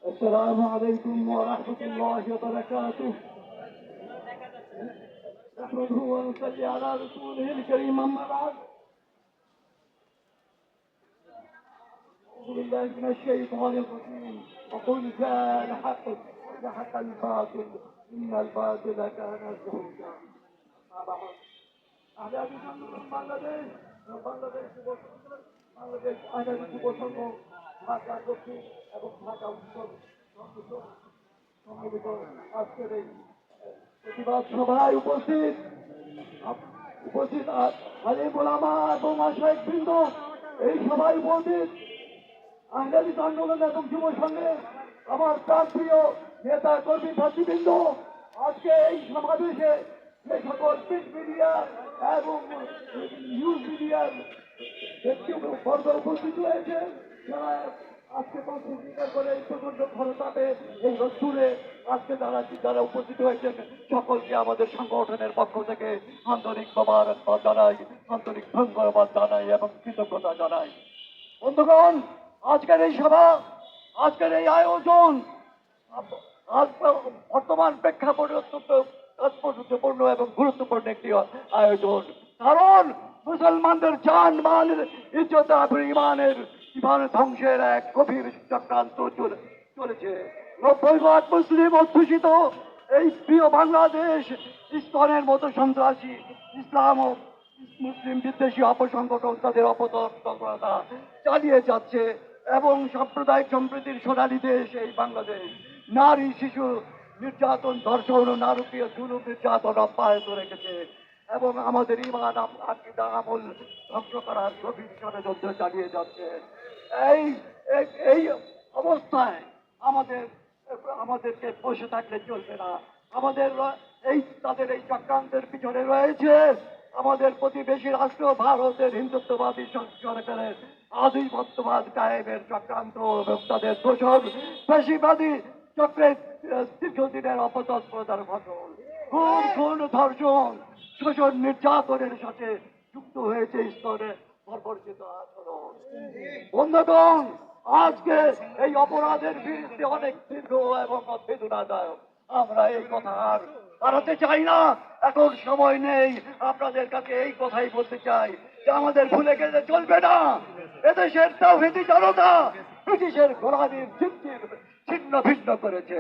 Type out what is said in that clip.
السلام عليكم ورحمة الله وبركاته. نحمده ونصلي على رسوله الكريم، أما بعد. أعوذ بالله من الشيطان الرجيم. وقل جاء الحق وزهق الباطل إن الباطل كان زهوقا. أحبابي من বাংলাদেশ আইনজীবী যুব সংঘ ঢাকা দক্ষিণ এবং ঢাকা উত্তর সম্মিলিত আজকের এই প্রতিবাদ সভায় উপস্থিত আলিম ওলামা এবং মাশায়েখ বৃন্দ, এই সভায় উপস্থিত আইনজীবী আন্দোলন এবং যুব সংঘে আমার প্রাণপ্রিয় নেতা কর্মী ছাত্রীবৃন্দ, আজকে এই সমাবেশে যে সকল প্রিন্ট মিডিয়া এবং নিউজ মিডিয়ার ব্যক্তিবর্গ উপস্থিত হয়েছে, যারা আজকে স্বীকার করে এই প্রচন্ড খরতাপে এই রোদ্দুরে আজকে যারা উপস্থিত হয়েছেন, সকলকে আমাদের সংগঠনের পক্ষ থেকে আন্তরিক মোবারকবাদ জানাই, আন্তরিক ধন্যবাদ জানাই এবং কৃতজ্ঞতা জানাই। বন্ধুগণ, আজকের এই সভা, আজকের এই আয়োজন বর্তমান প্রেক্ষাপটে অত্যন্ত তাৎপর্যপূর্ণ এবং গুরুত্বপূর্ণ একটি আয়োজন। কারণ মুসলমানদের জান মালের ইজ্জত ইমানের ধ্বংসের এক গভীর চক্রান্ত চলেছে। 90% মুসলিম অধ্যুষিত এই প্রিয় বাংলাদেশ ইসকনের মতো সন্ত্রাসী ইসলাম ও মুসলিম বিদ্বেষী অপসংগঠন তাদের অপতৎপরতা চালিয়ে যাচ্ছে এবং সাম্প্রদায়িক সম্প্রীতির সোনালী দেশ এই বাংলাদেশ নারী শিশু নির্যাতন, ধর্ষণ ও নারকীয় জুলুম নির্যাতন অব্যাহত রেখেছে এবং আমাদের ইমান আকীদা আমল ধ্বংস করার গভীর ষড়যন্ত্র চালিয়ে যাচ্ছে। এই অবস্থায় আমাদেরকে বসে থাকলে চলবে না। তাদের এই চক্রান্তের পিছনে রয়েছে আমাদের প্রতিবেশী রাষ্ট্র ভারতের হিন্দুত্ববাদী সরকারের আধিপত্যবাদ কায়েমের চক্রান্ত এবং তাদের দোষর পেশিবাদী চক্রের দীর্ঘদিনের অপতৎপরতার ঘটন, খুন ধর্ষণ শোষণ নির্যাতনের সাথে যুক্ত হয়েছে স্তরে বর্বরচিত আচরণ। বন্ধুগণ, আজকে এই অপরাধের বিরুদ্ধে অনেক দীর্ঘ এবং বেদনাদায়ক। আমরা এই কথা আর বাড়াতে চাই না, এখন সময় নেই। আপনাদের কাছে এই কথাই বলতে চাই যে আমাদের ভুলে গেলে চলবে না। এদেশের তাওহীদি জনতা ব্রিটিশের গোলামীর জিন্দির ছিন্ন ভিন্ন করেছে।